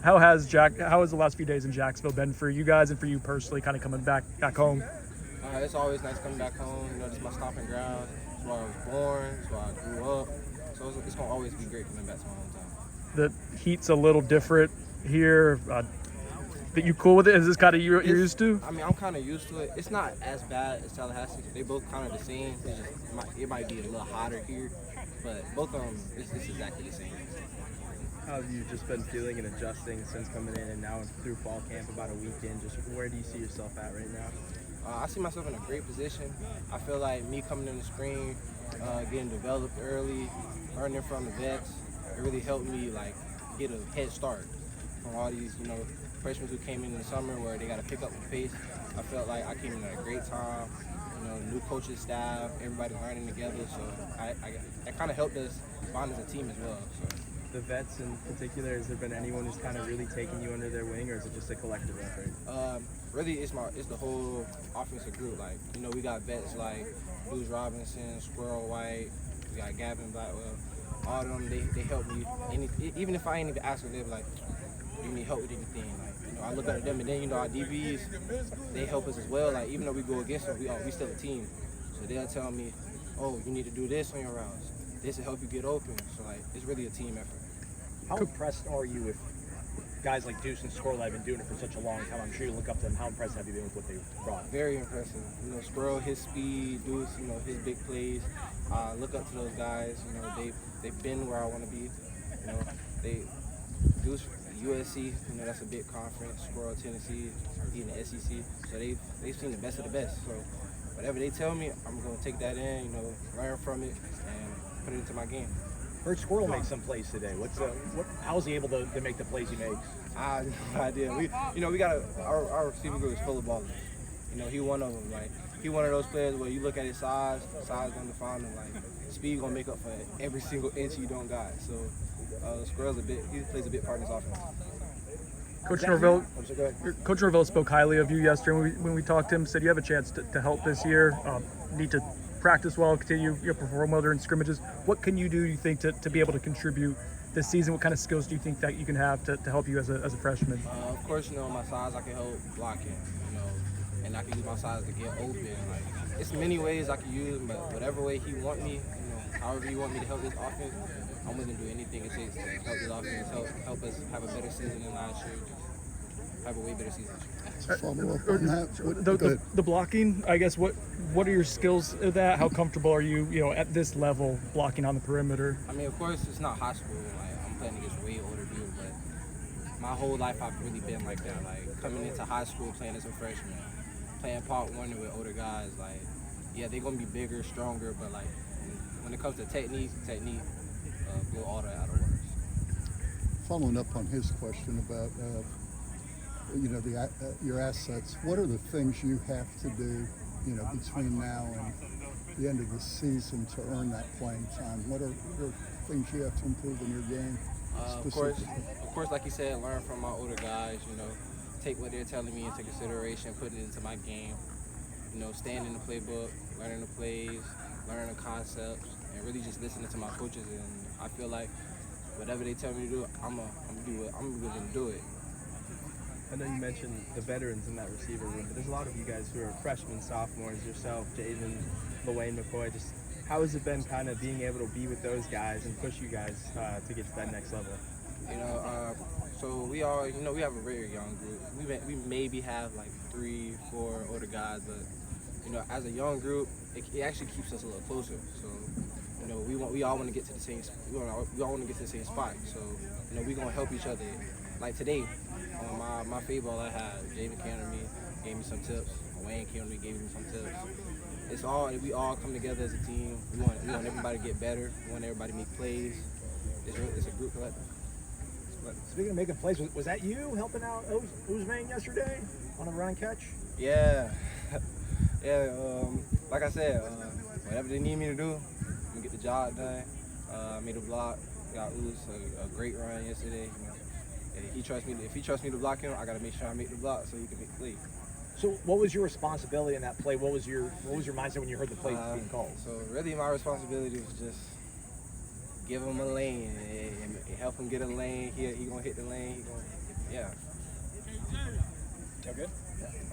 How has the last few days in Jacksonville been for you guys and for you personally, kind of coming back home? It's always nice coming back home. You know, this is my stomping ground. It's where I was born. It's where I grew up. So it's gonna always be great coming back to my hometown. The heat's a little different here. That you cool with it? Is this kind of you're used to? I mean, I'm kind of used to it. It's not as bad as Tallahassee. They both kind of the same. It might be a little hotter here, but both of them, it's exactly the same. How have you just been feeling and adjusting since coming in and now through fall camp about a weekend? Just where do you see yourself at right now? I see myself in a great position. I feel like me coming in the spring, getting developed early, learning from the vets, it really helped me like get a head start from all these, freshmen who came in the summer where they got to pick up the pace. I felt like I came in at a great time. New coaching staff, everybody learning together. So that kind of helped us bond as a team as well. So. The vets in particular, has there been anyone who's kind of really taken you under their wing, or is it just a collective effort? Really, it's the whole offensive group. Like, we got vets like Bruce Robinson, Squirrel White, we got Gavin Blackwell. All of them, they help me. Even if I ain't even asking, they're like, you need help with anything. Like, I look at them, and then, our DBs, they help us as well. Like, even though we go against them, we still a team. So they'll tell me, oh, you need to do this on your routes. This will help you get open. So, it's really a team effort. How impressed are you with guys like Deuce and Squirrel that have been doing it for such a long time? I'm sure you look up to them. How impressed have you been with what they've brought? Very impressive. Squirrel, his speed, Deuce, his big plays. Look up to those guys. They've been where I want to be. Deuce, USC, that's a big conference. Squirrel, Tennessee, he in the SEC. So they've seen the best of the best. So whatever they tell me, I'm going to take that in, learn from it, and put it into my game. Heard Squirrel make some plays today. How's he able to make the plays he makes? I have no idea. We got our receiver group is full of ballers. He one of them. Like, he one of those players where you look at his size don't define him. Like, speed gonna make up for every single inch you don't got. So, Squirrel's he plays a big part in his offense. Coach Norvell spoke highly of you yesterday when we talked to him. Said you have a chance to help this year. Need to practice well, continue perform well during scrimmages. What can you do, you think, to be able to contribute this season? What kind of skills do you think that you can have to help you as a freshman? Of course, my size, I can help blocking, and I can use my size to get open. Like, it's many ways I can use, but whatever way he want me, however he want me to help this offense, I'm willing to do anything it takes to help this offense, help us have a better season than last year, have a way better season. Follow up on that. The blocking, I guess. What are your skills at that? How comfortable are you, at this level, blocking on the perimeter? I mean, of course, it's not high school. Like, I'm playing against way older dudes, but my whole life I've really been like that. Like, coming into high school, playing as a freshman, playing part one with older guys. Like, yeah, they're gonna be bigger, stronger, but like when it comes to technique, blow all that out of words. Following up on his question about your assets, what are the things you have to do, between now and the end of the season to earn that playing time? What are things you have to improve in your game? Of course, like you said, learn from my older guys. Take what they're telling me into consideration, put it into my game. Staying in the playbook, learning the plays, learning the concepts, and really just listening to my coaches. And I feel like whatever they tell me to do, I'm gonna do it. I'm willing to do it. I know you mentioned the veterans in that receiver room, but there's a lot of you guys who are freshmen, sophomores, yourself, Jaden, LaWayne McCoy. Just how has it been kind of being able to be with those guys and push you guys to get to that next level? So we all, we have a very young group. We maybe have like 3, 4 older guys, but as a young group, it actually keeps us a little closer. So we all want to get to the same. We all want to get to the same spot. So we're gonna help each other. Like today, my free ball I had, David came to me, gave me some tips. Wayne came to me, gave me some tips. We all come together as a team. We want everybody to get better. We want everybody to make plays. It's a group collective. Speaking of making plays, was that you helping out Ousmane yesterday on a run and catch? Yeah. Like I said, whatever they need me to do, I'm gonna get the job done. Made a block, got Uz a great run yesterday. If he trusts me to block him, I gotta make sure I make the block so he can make the play. So what was your responsibility in that play? What was your mindset when you heard the play being called? So really my responsibility was just give him a lane and help him get a lane. He gonna hit the lane. yeah. Okay, good.